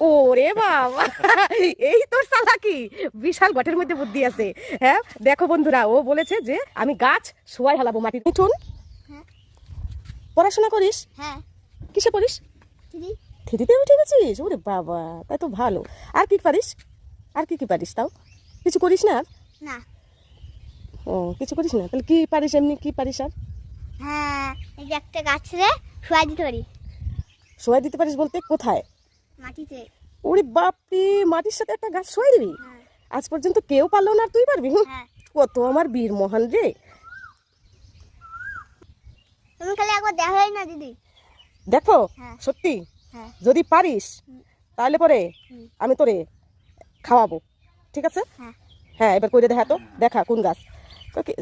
ওরে বাবা, এই তোর চালাকি, বিশাল গটের মধ্যে বুদ্ধি আছে। হ্যাঁ দেখো বন্ধুরা, ও বলেছে যে আমি গাছ শোয়াই হালাবো মাটির। মিঠুন, হ্যাঁ পড়াশোনা করিস? হ্যাঁ কিসে পড়িস? দিদি থ্রিতে উঠে গেছিস? ওরে বাবা, তাই তো ভালো। আর কি পারিস? আর কি কি পারিস তাও? কিছু করিস না আর? না ও, কিছু করিস না, তাহলে কি পারিস? এমনি কি পারিস আর? হ্যাঁ এই যে একটা গাছ রে শুয়াই দিতে পারি শোয়াই দিতে পারিস বলতে কোথায়? মাটিতে। ওরে বাপরে, মাটির সাথে একটা গাছ শোয়াই দিবি? হ্যাঁ আজ পর্যন্ত কেউ পারলো না, আর তুই পারবি? হ্যাঁ কত আমার বীর মহান রে। তুমি খালি একবার দেখাই না দিদি। দেখো হ্যাঁ সত্যি হ্যাঁ যদি পারিস হুম। তাহলে পরে হুম। আমি তোরে খাওয়াবো, ঠিক আছে? হ্যাঁ হ্যাঁ, এবার করে দেখা তো, দেখা কোন গাছ। ওকে।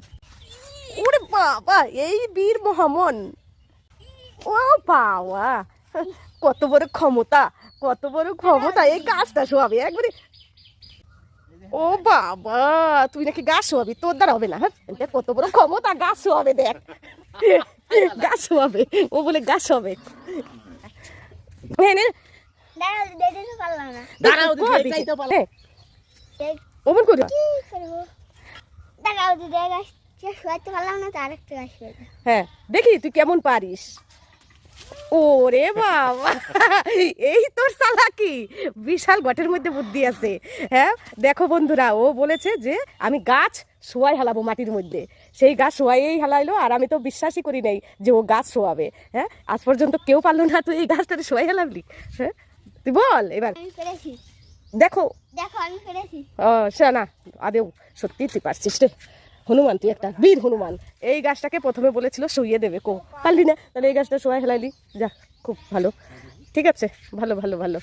ওরে বাবা, এই বীর মহামন। ও বাবা, কত বড় ক্ষমতা, কত বড় ক্ষমতা, এই গাছটা শোয়াবে একবারে। ও বাবা, তুই নাকি গাছ শোয়াবি? তোর দ্বারা হবে না। হ্যাঁ, এটা কত বড় ক্ষমতা, গাছ শোয়াবে দেখ। গাছ শোয়াবে, ও বলে গাছ শোয়াবে। হ্যাঁ, নে, দাঁড়াও দিদি তো পারলাম না। দাঁড়াও দিদি, এটাই তো পারো। ওমন করি। কি করবো? দাঁড়াও দিদি এই গাছটা শুয়াইতে পারলাম না, তো আরেকটা গাছ শুয়াই দাও। হ্যাঁ, দেখি তুই কেমন পারিস। ওরে বাবা, এই তোর চালাকি, বিশাল গটের মধ্যে বুদ্ধি আছে। হ্যাঁ দেখো বন্ধুরা, ও বলেছে যে আমি গাছ শোয়াই হালাবো মাটির মধ্যে। সেই গাছ শোয়াইয়েই হালাইলো, আর আমি তো বিশ্বাসই করি নাই যে ও গাছ শোয়াবে। হ্যাঁ, আজ পর্যন্ত কেউ পারলো না, তুই এই গাছটাতে শোয়াই হালাবলি। হ্যাঁ, তুই বল এবার। আমি পেরেছি, দেখো, দেখো আমি পেরেছি। ও সে না, আদেও সত্যি তুই পারছিস রে। হনুমান, তুই একটা বীর হনুমান। এই গাছটাকে প্রথমে বলেছিল শুইয়ে দেবে, কো পারলি না, তাহলে এই গাছটা শোয়াই হেলাইলি। যা, খুব ভালো, ঠিক আছে, ভালো ভালো ভালো।